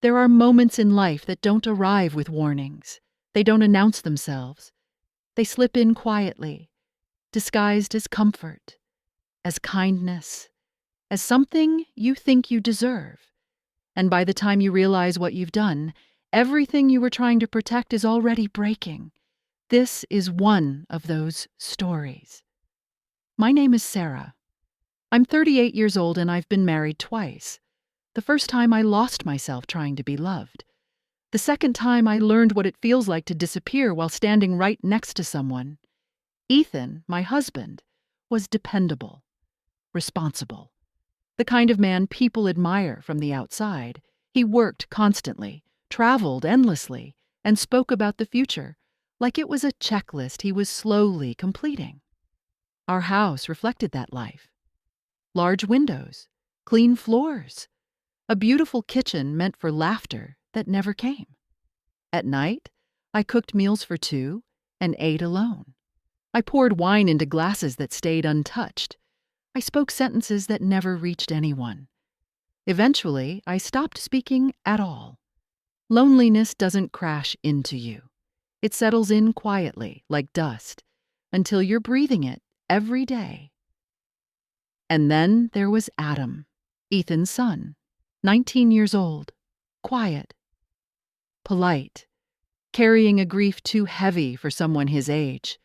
There are moments in life that don't arrive with warnings. They don't announce themselves. They slip in quietly, disguised as comfort, as kindness, as something you think you deserve. And by the time you realize what you've done, everything you were trying to protect is already breaking. This is one of those stories. My name is Sarah. I'm 38 years old and I've been married twice. The first time I lost myself trying to be loved. The second time I learned what it feels like to disappear while standing right next to someone. Ethan, my husband, was dependable, responsible. The kind of man people admire from the outside. He worked constantly, traveled endlessly, and spoke about the future, like it was a checklist he was slowly completing. Our house reflected that life. Large windows, clean floors, a beautiful kitchen meant for laughter that never came. At night, I cooked meals for two and ate alone. I poured wine into glasses that stayed untouched. I spoke sentences that never reached anyone. Eventually, I stopped speaking at all. Loneliness doesn't crash into you. It settles in quietly, like dust, until you're breathing it every day. And then there was Adam, Ethan's son, 19 years old, quiet, polite, carrying a grief too heavy for someone his age.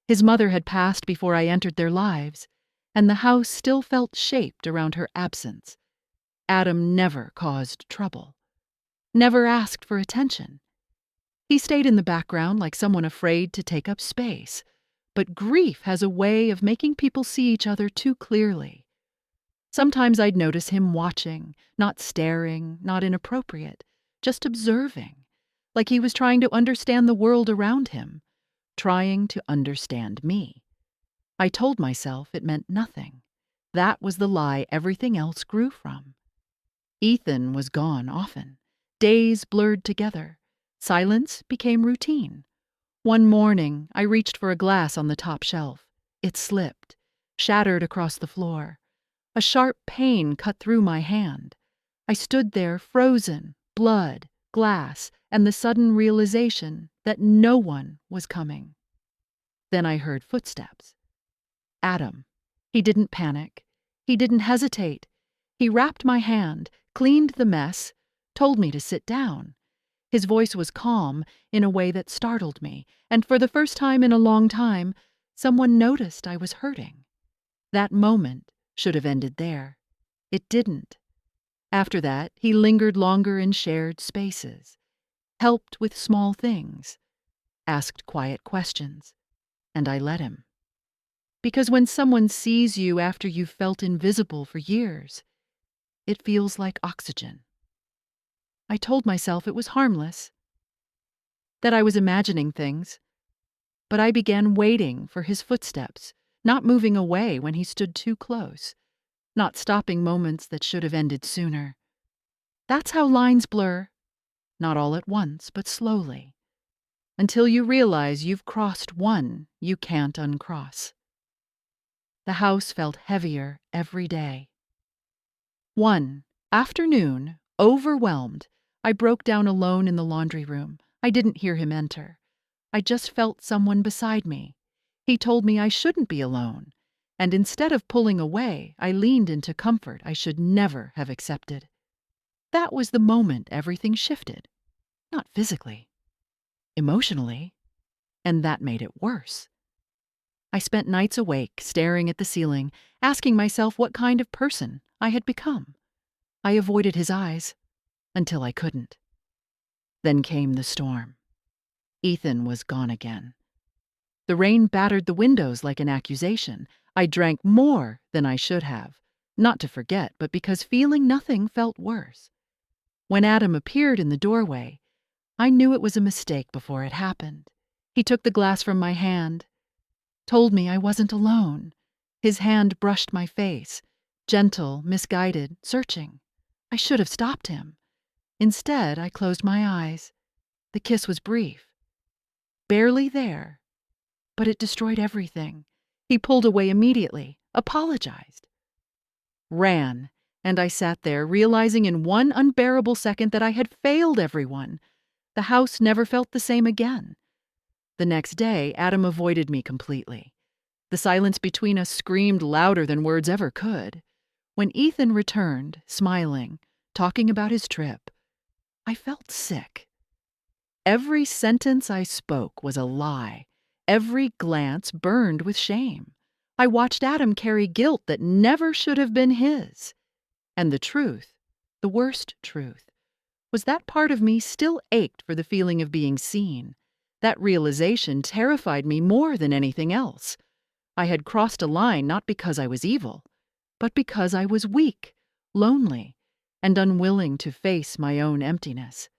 His mother had passed before I entered their lives, and the house still felt shaped around her absence. Adam never caused trouble, never asked for attention. He stayed in the background like someone afraid to take up space. But grief has a way of making people see each other too clearly. Sometimes I'd notice him watching, not staring, not inappropriate, just observing, like he was trying to understand the world around him, trying to understand me. I told myself it meant nothing. That was the lie everything else grew from. Ethan was gone often. Days blurred together. Silence became routine. One morning, I reached for a glass on the top shelf. It slipped, shattered across the floor. A sharp pain cut through my hand. I stood there frozen, blood, glass, and the sudden realization that no one was coming. Then I heard footsteps. Adam. He didn't panic. He didn't hesitate. He wrapped my hand, cleaned the mess, told me to sit down. His voice was calm in a way that startled me, and for the first time in a long time, someone noticed I was hurting. That moment should have ended there. It didn't. After that, he lingered longer in shared spaces, helped with small things, asked quiet questions, and I let him. Because when someone sees you after you've felt invisible for years, it feels like oxygen. I told myself it was harmless, that I was imagining things, but I began waiting for his footsteps, not moving away when he stood too close, not stopping moments that should have ended sooner. That's how lines blur, not all at once, but slowly, until you realize you've crossed one you can't uncross. The house felt heavier every day. One afternoon, overwhelmed, I broke down alone in the laundry room. I didn't hear him enter. I just felt someone beside me. He told me I shouldn't be alone, and instead of pulling away, I leaned into comfort I should never have accepted. That was the moment everything shifted. Not physically, emotionally, and that made it worse. I spent nights awake, staring at the ceiling, asking myself what kind of person I had become. I avoided his eyes until I couldn't. Then came the storm. Ethan was gone again. The rain battered the windows like an accusation. I drank more than I should have, not to forget, but because feeling nothing felt worse. When Adam appeared in the doorway, I knew it was a mistake before it happened. He took the glass from my hand, told me I wasn't alone. His hand brushed my face, gentle, misguided, searching. I should have stopped him. Instead, I closed my eyes. The kiss was brief, barely there, but it destroyed everything. He pulled away immediately, apologized, ran, And I sat there, realizing in one unbearable second that I had failed everyone. The house never felt the same again. The next day, Adam avoided me completely. The silence between us screamed louder than words ever could. When Ethan returned, smiling, talking about his trip, I felt sick. Every sentence I spoke was a lie. Every glance burned with shame. I watched Adam carry guilt that never should have been his. And the truth, the worst truth, was that part of me still ached for the feeling of being seen. That realization terrified me more than anything else. I had crossed a line not because I was evil, but because I was weak, lonely, and unwilling to face my own emptiness.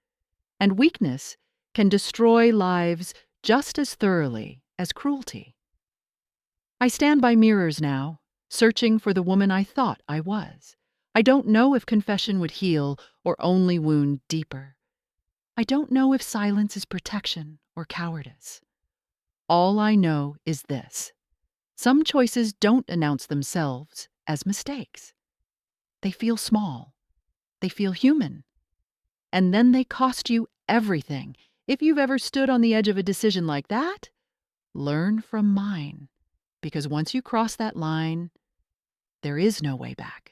And weakness can destroy lives just as thoroughly as cruelty. I stand by mirrors now, searching for the woman I thought I was. I don't know if confession would heal or only wound deeper. I don't know if silence is protection or cowardice. All I know is this: some choices don't announce themselves as mistakes. They feel small. They feel human. And then they cost you everything. If you've ever stood on the edge of a decision like that, learn from mine. Because once you cross that line, there is no way back.